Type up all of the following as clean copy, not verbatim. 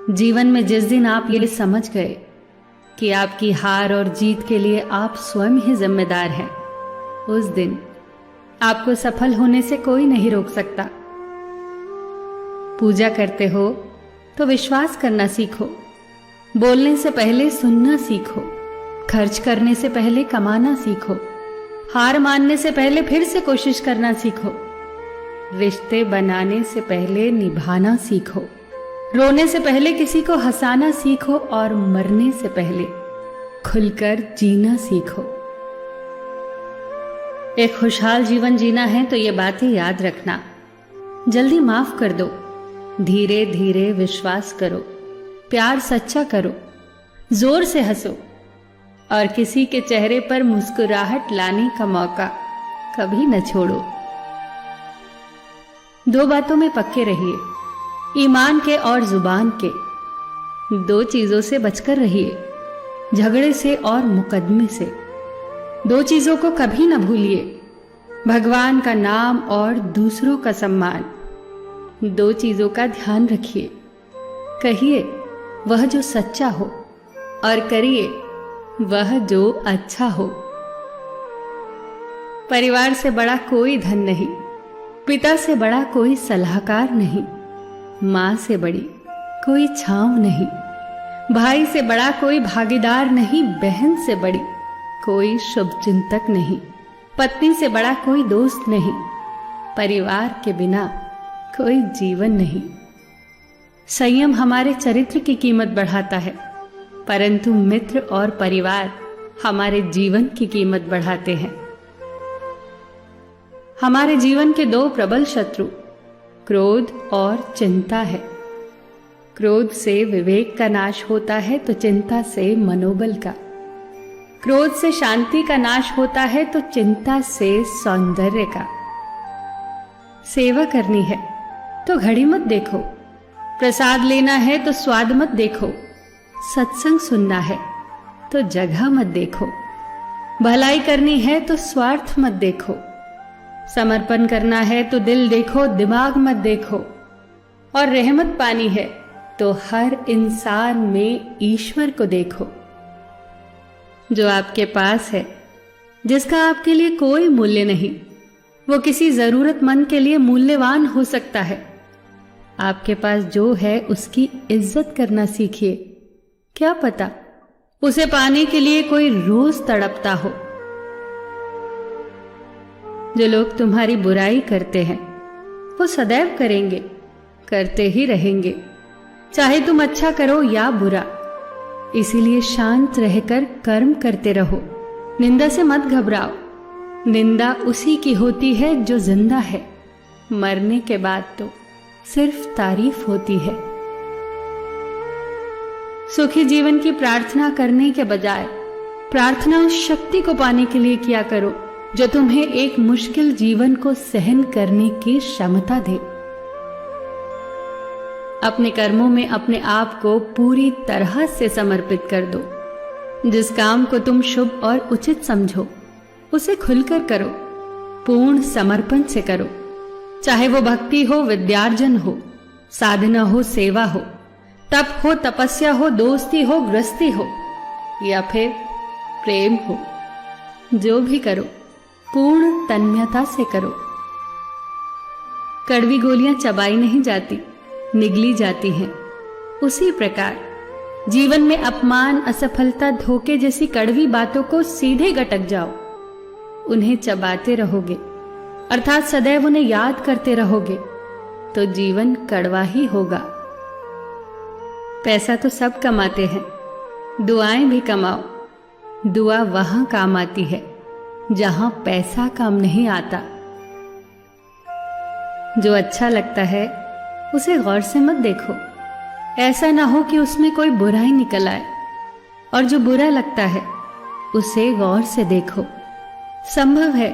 जीवन में जिस दिन आप ये समझ गए कि आपकी हार और जीत के लिए आप स्वयं ही जिम्मेदार हैं, उस दिन आपको सफल होने से कोई नहीं रोक सकता। पूजा करते हो तो विश्वास करना सीखो, बोलने से पहले सुनना सीखो, खर्च करने से पहले कमाना सीखो, हार मानने से पहले फिर से कोशिश करना सीखो, रिश्ते बनाने से पहले निभाना सीखो, रोने से पहले किसी को हंसाना सीखो और मरने से पहले खुलकर जीना सीखो। एक खुशहाल जीवन जीना है तो ये बातें याद रखना। जल्दी माफ कर दो, धीरे धीरे विश्वास करो, प्यार सच्चा करो, जोर से हंसो और किसी के चेहरे पर मुस्कुराहट लाने का मौका कभी न छोड़ो। दो बातों में पक्के रहिए, ईमान के और जुबान के। दो चीजों से बचकर रहिए, झगड़े से और मुकदमे से। दो चीजों को कभी न भूलिए, भगवान का नाम और दूसरों का सम्मान। दो चीजों का ध्यान रखिए, कहिए वह जो सच्चा हो और करिए वह जो अच्छा हो। परिवार से बड़ा कोई धन नहीं, पिता से बड़ा कोई सलाहकार नहीं, मां से बड़ी कोई छांव नहीं, भाई से बड़ा कोई भागीदार नहीं, बहन से बड़ी कोई शुभचिंतक नहीं, पत्नी से बड़ा कोई दोस्त नहीं, परिवार के बिना कोई जीवन नहीं। संयम हमारे चरित्र की कीमत बढ़ाता है, परंतु मित्र और परिवार हमारे जीवन की कीमत बढ़ाते हैं। हमारे जीवन के दो प्रबल शत्रु क्रोध और चिंता है। क्रोध से विवेक का नाश होता है तो चिंता से मनोबल का। क्रोध से शांति का नाश होता है तो चिंता से सौंदर्य का। सेवा करनी है तो घड़ी मत देखो, प्रसाद लेना है तो स्वाद मत देखो, सत्संग सुनना है तो जगह मत देखो, भलाई करनी है तो स्वार्थ मत देखो, समर्पण करना है तो दिल देखो, दिमाग मत देखो, और रहमत पानी है तो हर इंसान में ईश्वर को देखो। जो आपके पास है, जिसका आपके लिए कोई मूल्य नहीं, वो किसी जरूरतमंद के लिए मूल्यवान हो सकता है। आपके पास जो है उसकी इज्जत करना सीखिए, क्या पता उसे पाने के लिए कोई रोज तड़पता हो। जो लोग तुम्हारी बुराई करते हैं वो सदैव करेंगे, करते ही रहेंगे, चाहे तुम अच्छा करो या बुरा। इसीलिए शांत रहकर कर्म करते रहो, निंदा से मत घबराओ। निंदा उसी की होती है जो जिंदा है, मरने के बाद तो सिर्फ तारीफ होती है। सुखी जीवन की प्रार्थना करने के बजाय प्रार्थना उस शक्ति को पाने के लिए किया करो जो तुम्हें एक मुश्किल जीवन को सहन करने की क्षमता दे। अपने कर्मों में अपने आप को पूरी तरह से समर्पित कर दो। जिस काम को तुम शुभ और उचित समझो उसे खुलकर करो, पूर्ण समर्पण से करो। चाहे वो भक्ति हो, विद्यार्जन हो, साधना हो, सेवा हो, तप हो, तपस्या हो, दोस्ती हो, गृहस्थी हो या फिर प्रेम हो, जो भी करो पूर्ण तन्मयता से करो। कड़वी गोलियां चबाई नहीं जाती, निगली जाती हैं। उसी प्रकार जीवन में अपमान, असफलता, धोखे जैसी कड़वी बातों को सीधे गटक जाओ। उन्हें चबाते रहोगे, अर्थात सदैव उन्हें याद करते रहोगे, तो जीवन कड़वा ही होगा। पैसा तो सब कमाते हैं, दुआएं भी कमाओ। दुआ वहां काम आती है जहां पैसा काम नहीं आता। जो अच्छा लगता है उसे गौर से मत देखो, ऐसा ना हो कि उसमें कोई बुराई निकल आए, और जो बुरा लगता है उसे गौर से देखो। संभव है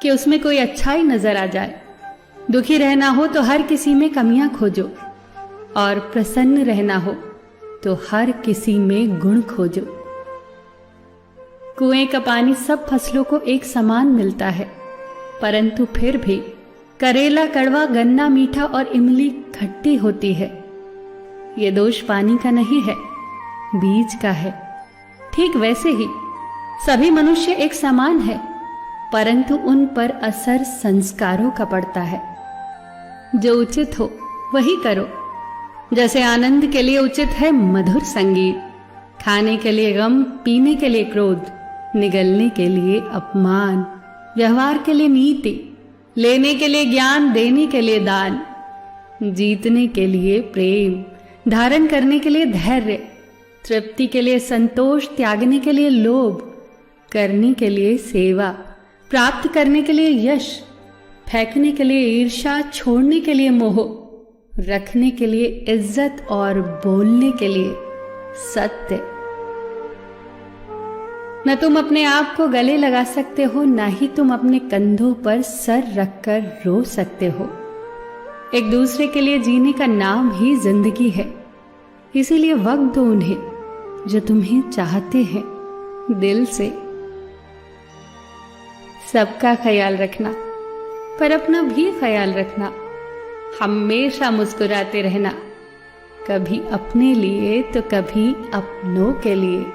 कि उसमें कोई अच्छाई नजर आ जाए। दुखी रहना हो तो हर किसी में कमियां खोजो, और प्रसन्न रहना हो तो हर किसी में गुण खोजो। कुएं का पानी सब फसलों को एक समान मिलता है, परंतु फिर भी करेला कड़वा, गन्ना मीठा और इमली खट्टी होती है। ये दोष पानी का नहीं है, बीज का है। ठीक वैसे ही सभी मनुष्य एक समान है, परंतु उन पर असर संस्कारों का पड़ता है। जो उचित हो वही करो। जैसे आनंद के लिए उचित है मधुर संगीत, खाने के लिए गम, पीने के लिए क्रोध, निगलने के लिए अपमान, व्यवहार के लिए नीति, लेने के लिए ज्ञान, देने के लिए दान, जीतने के लिए प्रेम, धारण करने के लिए धैर्य, तृप्ति के लिए संतोष, त्यागने के लिए लोभ, करने के लिए सेवा, प्राप्त करने के लिए यश, फेंकने के लिए ईर्ष्या, छोड़ने के लिए मोह, रखने के लिए इज्जत और बोलने के लिए सत्य। न तुम अपने आप को गले लगा सकते हो, ना ही तुम अपने कंधों पर सर रखकर रो सकते हो। एक दूसरे के लिए जीने का नाम ही जिंदगी है। इसीलिए वक्त दो उन्हें जो तुम्हें चाहते हैं दिल से। सबका ख्याल रखना, पर अपना भी ख्याल रखना। हमेशा मुस्कुराते रहना, कभी अपने लिए तो कभी अपनों के लिए।